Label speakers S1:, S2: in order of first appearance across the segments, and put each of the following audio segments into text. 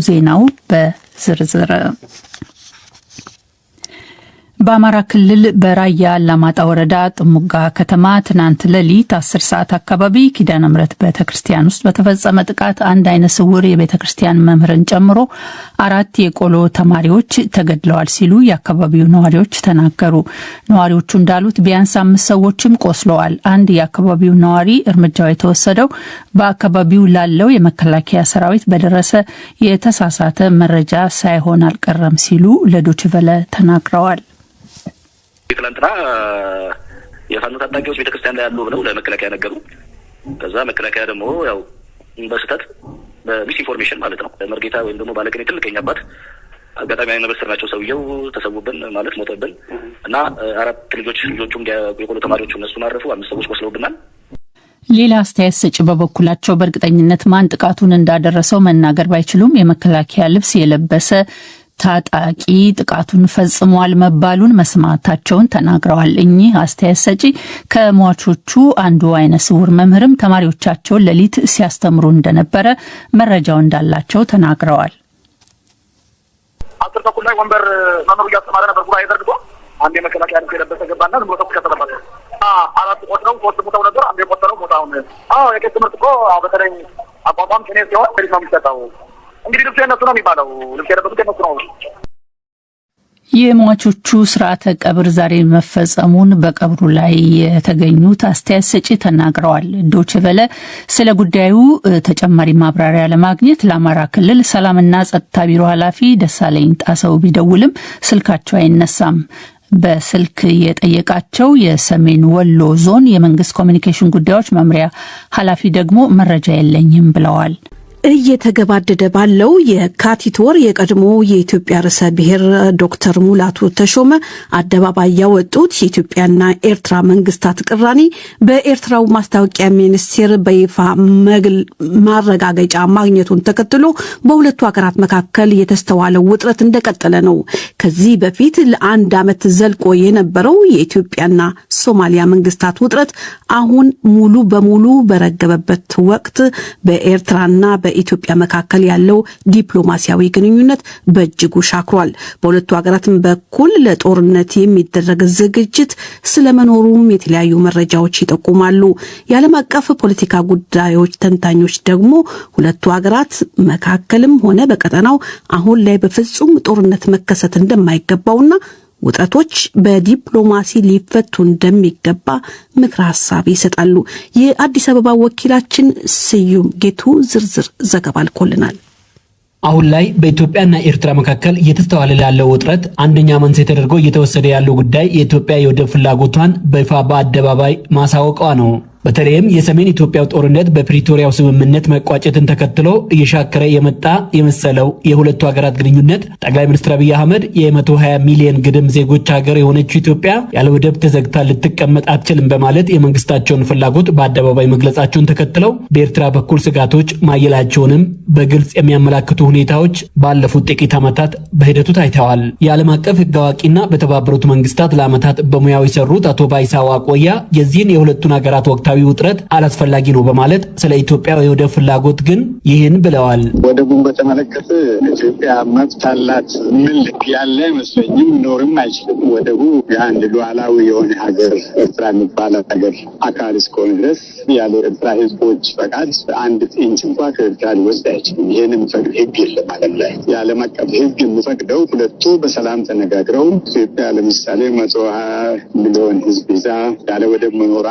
S1: ዜናው በዝርዝር በአማራ ክልል በራያ አላማጣ ወረዳ ጥሙጋ ከተማ ትናንት ሌሊት 10 ሰዓት አካባቢ ኪዳነ ምሕረት ቤተክርስቲያን ውስጥ በተፈጸመ ጥቃት አንድ አይነ ስውር የቤተክርስቲያን መምህርን ጨምሮ 4 የቆሎ ተማሪዎች ተገድለዋል ሲሉ የአካባቢው ነዋሪዎች ተናገሩ። ነዋሪዎቹ እንዳሉት ቢያንስ 5 ሰዎችም ቆስለዋል። አንድ የአካባቢው ነዋሪ እርምጃው የተወሰደው በአካባቢው ላለው የመከላከያ ሰራዊት በደረሰ የተሳሳተ መረጃ ሳይሆን አልቀረም ሲሉ ለዶችቨለ ተናግረዋል።
S2: ትላንትና የፋኖ ታጣቂዎች ቤተክርስቲያን ላይ ያሉ ብለው ለመከላከያ ነገሩ። ከዛ መከላከያ ደግሞ ያው በስተት በሚስ ኢንፎርሜሽን ማለት ነው መርጌታ ወይም ደግሞ ባለቀኔ ትልቀኛ አባት አጋጣሚ አይነበስር ናቸው ሰውየው ተሰውብን ማለት ሞተብን እና 4 ልጆቹም የቆሎ ተማሪዎቹ እነሱ ማረፉ 5 ሰዎች ቆስለውብናል።
S1: ሌላ አስተያየት ሰጪ በበኩላቸው በእርግጠኝነት ማን ጥቃቱን እንዳደረሰው መናገር ባይችሉም የመከላከያ ልብስ የለበሰ ታጣቂ ጥቃቱን ፈጽሟል መባሉን መስማታቸውን ተናግረዋል። እኚህ አስተያየት ሰጪ ከሟቾቹ አንዱ አይነ ስውር መምህርም ተማሪዎቻቸውን ሌሊት ሲያስተምሩ እንደነበረ መረጃው እንዳላቸው ተናግረዋል።
S3: አጥር ተኩል ላይ ወንበር መምህሩ እያስተማረ ነበር። ጉባኤ ዘርግቶ አንድ የመከላከያ ልብስ የለበሰ ገባና ዝም ብሎ ተኩስ ከተለበት 4 ቆጥረው 3 ሞተው ነበር። አንድ የቆጠረው ሞታውን የቄስ ትምህርት እኮ በተለይ አቋቋም ኬኔ ሲሆን ሪስ ነው የሚሰጠው። እንግዲህ ልብስ የነሱ ነው የሚባለው። ልብስ የለበሱት የነሱ ነው።
S1: የሟቾቹ ስርዓተ ቀብር ዛሬ መፈጸሙን በቀብሩ ላይ የተገኙት አስተያየት ሰጪ ተናግረዋል። ዶችቨለ ስለ ጉዳዩ ተጨማሪ ማብራሪያ ለማግኘት ለአማራ ክልል ሰላምና ጸጥታ ቢሮ ኃላፊ ደሳለኝ ጣሰው ቢደውልም ስልካቸው አይነሳም። በስልክ የጠየቃቸው የሰሜን ወሎ ዞን የመንግስት ኮሚኒኬሽን ጉዳዮች መምሪያ ኃላፊ ደግሞ መረጃ የለኝም ብለዋል።
S4: እየተገባደደ ባለው የካቲት ወር የቀድሞ የኢትዮጵያ ርዕሰ ብሔር ዶክተር ሙላቱ ተሾመ አደባባይ ያወጡት የኢትዮጵያና ኤርትራ መንግስታት ቅራኔ በኤርትራው ማስታወቂያ ሚኒስቴር በይፋ ማረጋገጫ ማግኘቱን ተከትሎ በሁለቱ ሀገራት መካከል የተስተዋለው ውጥረት እንደቀጠለ ነው። ከዚህ በፊት ለአንድ ዓመት ዘልቆ የነበረው የኢትዮጵያና ሶማሊያ መንግስታት ውጥረት አሁን ሙሉ በሙሉ በረገበበት ወቅት በኤርትራና በኢትዮጵያ መካከል ያለው ዲፕሎማሲያዊ ግንኙነት በእጅጉ ሻክሯል። በሁለቱ ሀገራትም በኩል ለጦርነት የሚደረግ ዝግጅት ስለመኖሩም የተለያዩ መረጃዎች ይጠቁማሉ። የዓለም አቀፍ ፖለቲካ ጉዳዮች ተንታኞች ደግሞ ሁለቱ ሀገራት መካከልም ሆነ በቀጠናው አሁን ላይ በፍጹም ጦርነት መከሰት እንደማይገባውና ውጥረቶች በዲፕሎማሲ ሊፈቱ እንደሚገባ ምክረ ሐሳብ ይሰጣሉ። የአዲስ አበባ ወኪላችን ስዩም ጌቱ ዝርዝር ዘገባ ልኮልናል።
S5: አሁን ላይ በኢትዮጵያና ኤርትራ መካከል እየተስተዋለ ያለው ውጥረት አንደኛ መንስኤ ተደርጎ እየተወሰደ ያለው ጉዳይ የኢትዮጵያ የወደብ ፍላጎቷን በይፋ በአደባባይ ማሳወቋ ነው። በተለይም የሰሜን ኢትዮጵያው ጦርነት በፕሪቶሪያው ስምምነት መቋጨትን ተከትሎ እየሻከረ የመጣ የመሰለው የሁለቱ ሀገራት ግንኙነት ጠቅላይ ሚኒስትር አብይ አህመድ የ120 ሚሊዮን ግድም ዜጎች ሀገር የሆነችው ኢትዮጵያ ያለ ወደብ ተዘግታ ልትቀመጥ አትችልም በማለት የመንግስታቸውን ፍላጎት በአደባባይ መግለጻቸውን ተከትለው በኤርትራ በኩል ስጋቶች ማየላቸውንም በግልጽ የሚያመላክቱ ሁኔታዎች ባለፉት ጥቂት ዓመታት በሂደቱ ታይተዋል። የዓለም አቀፍ ሕግ አዋቂና በተባበሩት መንግስታት ለዓመታት በሙያው የሰሩት አቶ ባይሳ ዋቆያ የዚህን የሁለቱን ሀገራት ወቅታዊ ውጥረት አላስፈላጊ ነው በማለት ስለ ኢትዮጵያ የወደብ ፍላጎት ግን ይህን ብለዋል።
S6: ወደቡን በተመለከተ ኢትዮጵያ መብት አላት ምን ያለ አይመስለኝም፣ ኖርም አይችልም። ወደቡ የአንድ ሉዓላዊ የሆነ ሀገር ኤርትራ የሚባል ሀገር አካል እስከሆነ ድረስ ያለ ኤርትራ ህዝቦች ፈቃድ አንድ ኢንች እንኳን ከኤርትራ ሊወስድ አይችልም። ይህን የሚፈቅድ ህግ የለም ዓለም ላይ። የዓለም አቀፍ ህግ የሚፈቅደው ሁለቱ በሰላም ተነጋግረው ኢትዮጵያ ለምሳሌ 120 ሚሊዮን ህዝብ ይዛ ያለ ወደብ መኖሯ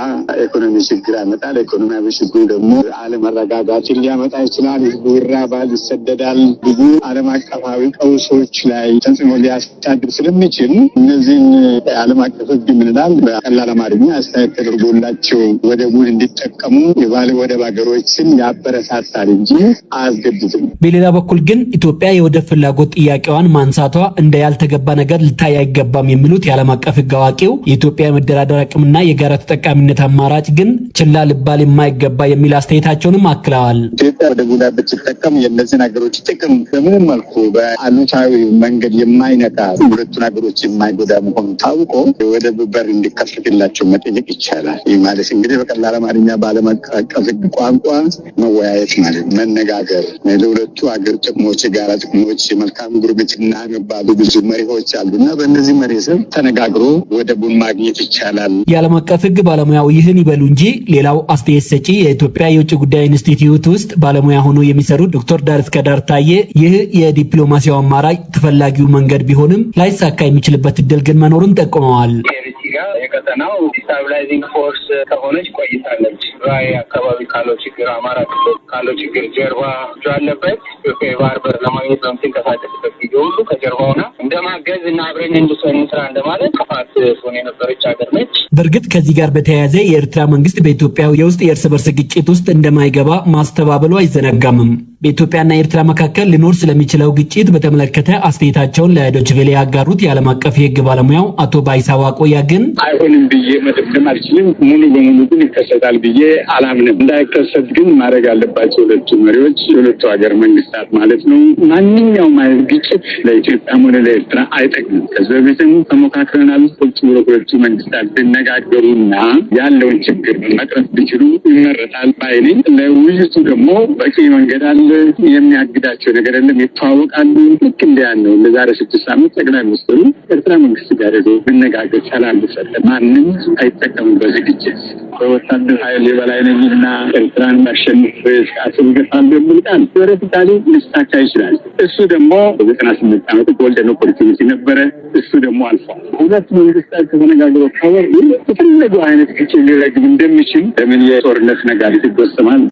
S6: ኢኮኖሚ ችግር ያመጣል። ኢኮኖሚያዊ ችግሩ ደግሞ አለመረጋጋትን ሊያመጣ ይችላል። ህዝቡ ይራባል፣ ይሰደዳል። ብዙ ዓለም አቀፋዊ ቀውሶች ላይ ተጽዕኖ ሊያሳድር ስለሚችል እነዚህን የዓለም አቀፍ ህግ ምንላል በቀላል አማርኛ አስተያየት ተደርጎላቸው ወደቡን እንዲጠቀሙ የባለ ወደብ ሀገሮችን ያበረታታል እንጂ አያስገድድም።
S5: በሌላ በኩል ግን ኢትዮጵያ የወደብ ፍላጎት ጥያቄዋን ማንሳቷ እንደ ያልተገባ ነገር ልታይ አይገባም የሚሉት የዓለም አቀፍ ህግ አዋቂው የኢትዮጵያ የመደራደር አቅምና የጋራ ተጠቃሚነት አማራጭ ግን ችላ ልባል የማይገባ የሚል አስተያየታቸውንም አክለዋል።
S6: ኢትዮጵያ ወደ ጉዳይ ብትጠቀም የእነዚህ ነገሮች ጥቅም በምንም መልኩ በአሉታዊ መንገድ የማይነካ ሁለቱ ነገሮች የማይጎዳ መሆኑ ታውቆ ወደብ በር እንዲከፈትላቸው መጠየቅ ይቻላል። ይህ ማለት እንግዲህ በቀላል አማርኛ በዓለም አቀፍ ሕግ ቋንቋ መወያየት ማለት መነጋገር፣ ለሁለቱ ሀገር ጥቅሞች፣ የጋራ ጥቅሞች፣ መልካም ጉርብትና የሚባሉ ብዙ መሪዎች አሉና በእነዚህ መሪ ስር ተነጋግሮ ወደቡን ማግኘት ይቻላል።
S5: የዓለም አቀፍ ሕግ ባለሙያው ይህን ይበሉ እንጂ ሌላው አስተያየት ሰጪ የኢትዮጵያ የውጭ ጉዳይ ኢንስቲትዩት ውስጥ ባለሙያ ሆኖ የሚሰሩት ዶክተር ዳርስከዳር ታዬ ይህ የዲፕሎማሲያዊ አማራጭ ተፈላጊው መንገድ ቢሆንም ላይሳካ የሚችልበት እድል ግን መኖሩን ጠቁመዋል።
S7: የቀጠናው ስታቢላይዚንግ ፎርስ ከሆነች ቆይታለች። ራይ አካባቢ ካለው ችግር፣ አማራ ክልል ካለው ችግር ጀርባ ያለበት ኢትዮጵያ የባህር በር ለማግኘት በምትንቀሳቀስበት ጊዜ ሁሉ ከጀርባ ሆና እንደማገዝ እና አብረን እንስራ እንደማለት ጥፋት ሆነ የነበረች ሀገር ነች።
S5: በእርግጥ ከዚህ ጋር በተያያዘ የኤርትራ መንግስት በኢትዮጵያ የውስጥ የእርስ በርስ ግጭት ውስጥ እንደማይገባ ማስተባበሉ አይዘነጋምም። በኢትዮጵያና ኤርትራ መካከል ሊኖር ስለሚችለው ግጭት በተመለከተ አስተያየታቸውን ለዶይቼ ቬለ ያጋሩት የዓለም አቀፍ የህግ ባለሙያው አቶ ባይሳ ዋቆያ ግን
S6: አይሆንም ብዬ መደምደም አልችልም። ሙሉ በሙሉ ግን ይከሰታል ብዬ አላምንም። እንዳይከሰት ግን ማድረግ አለባቸው ሁለቱ መሪዎች፣ የሁለቱ ሀገር መንግስታት ማለት ነው። ማንኛውም አይነት ግጭት ለኢትዮጵያም ሆነ ለኤርትራ አይጠቅምም። ከዚህ በፊትም ተሞካክረናል። ቁጭ ብሎ ሁለቱ መንግስታት ቢነጋገሩና ያለውን ችግር መቅረፍ ቢችሉ ይመረጣል ባይ ነኝ። ለውይይቱ ደግሞ በቂ መንገድ አለ። የሚያግዳቸው ነገር የለም። ይተዋወቃሉ። ልክ እንዲያ ነው። ለዛሬ 6 ዓመት ጠቅላይ ሚኒስትሩ ኤርትራ መንግስት ጋር ሄደው መነጋገር ሰላም ሊሰጥ ማንም አይጠቀምም። በዝግጅት በወታደር ኃይል የበላይ ነኝና ኤርትራን ማሸነፍ አስልገፋል የሚል ቃል ቴዎሬቲካሊ ሊሳካ ይችላል። እሱ ደግሞ በ98 ዓመት ጎልደን ኦፖርቹኒቲ ነበረ። እሱ ደግሞ አልፏል። ሁለት መንግስታት ከተነጋገሩ ካወሩ የፈለገው አይነት ግጭት ሊረግብ እንደሚችል ለምን የጦርነት ነጋሪት ይጎሰማል?